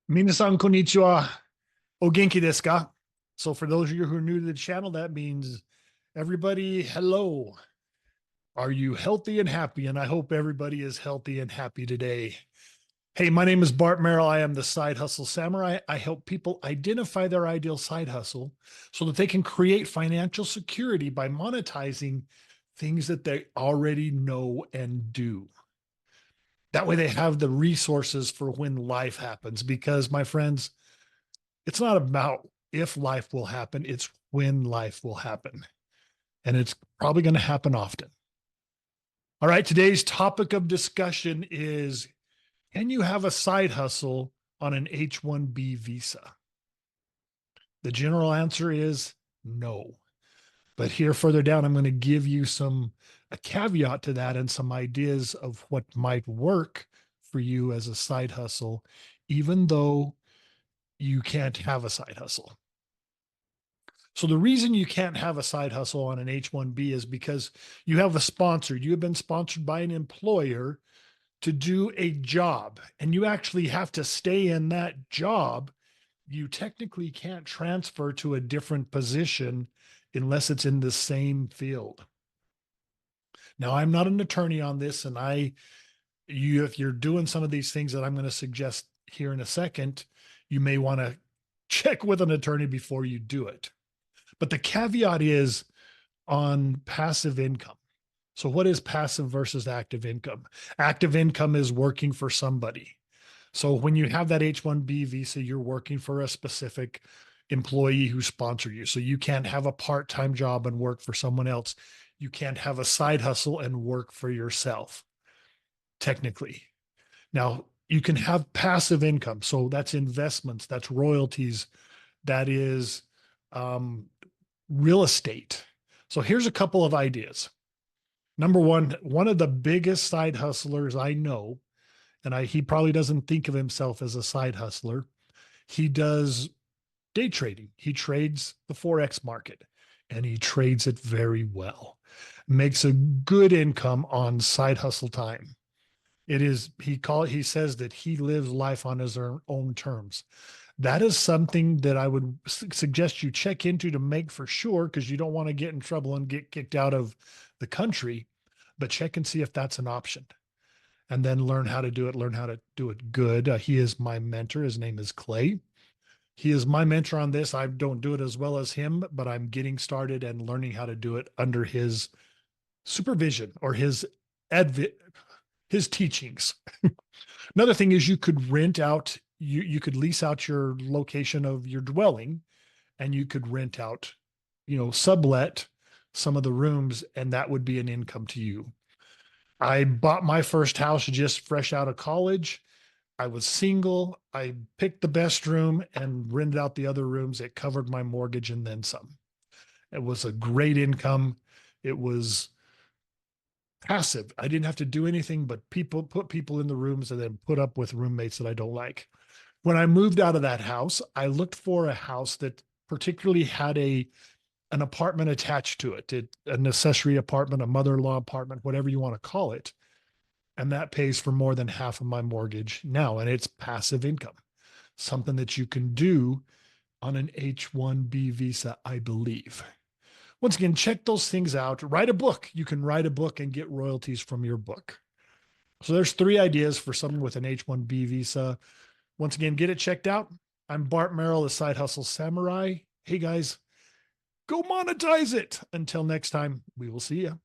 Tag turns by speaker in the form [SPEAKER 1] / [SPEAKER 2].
[SPEAKER 1] Minasan konnichiwa. O genki desu ka? So for those of you who are new to the channel, that means everybody, hello. Are you healthy and happy? And I hope everybody is healthy and happy today. Hey, my name is Bart Merrill. I am the Side Hustle Samurai. I help people identify their ideal side hustle so that they can create financial security by monetizing things that they already know and do. That way they have the resources for when life happens. Because, my friends, it's not about if life will happen, it's when life will happen. And it's probably going to happen often. All right, today's topic of discussion is, can you have a side hustle on an H1B visa? The general answer is no. But here further down, I'm going to give you a caveat to that and some ideas of what might work for you as a side hustle, even though you can't have a side hustle. So the reason you can't have a side hustle on an H1B is because you have a sponsor. You have been sponsored by an employer to do a job, and you actually have to stay in that job. You technically can't transfer to a different position unless it's in the same field. Now, I'm not an attorney on this, and if you're doing some of these things that I'm going to suggest here in a second, you may want to check with an attorney before you do it. But the caveat is on passive income. So what is passive versus active income? Active income is working for somebody. So when you have that H1B visa, you're working for a specific employee who sponsor you. So you can't have a part-time job and work for someone else. You can't have a side hustle and work for yourself, technically. Now, you can have passive income. So that's investments, that's royalties, that is real estate. So here's a couple of ideas. Number one of the biggest side hustlers I know, and he probably doesn't think of himself as a side hustler. He does day trading. He trades the Forex market and he trades it very well. Makes a good income on side hustle time. He says that he lives life on his own terms. That is something that I would suggest you check into to make for sure, because you don't want to get in trouble and get kicked out of the country, but check and see if that's an option. And then learn how to do it good. He is my mentor. His name is Clay. He is my mentor on this. I don't do it as well as him, but I'm getting started and learning how to do it under his supervision or his teachings. Another thing is you could lease out your location of your dwelling, and you could rent out, sublet some of the rooms, and that would be an income to you. I bought my first house just fresh out of college. I was single. I picked the best room and rented out the other rooms. It covered my mortgage and then some. It was a great income. It was passive. I didn't have to do anything but put people in the rooms and then put up with roommates that I don't like. When I moved out of that house, I looked for a house that particularly had an apartment attached to it, an accessory apartment, a mother-in-law apartment, whatever you want to call it. And that pays for more than half of my mortgage now. And it's passive income, something that you can do on an H1B visa, I believe. Once again, check those things out. Write a book. You can write a book and get royalties from your book. So there's 3 ideas for someone with an H1B visa. Once again, get it checked out. I'm Bart Merrill, the Side Hustle Samurai. Hey guys, go monetize it. Until next time, we will see you.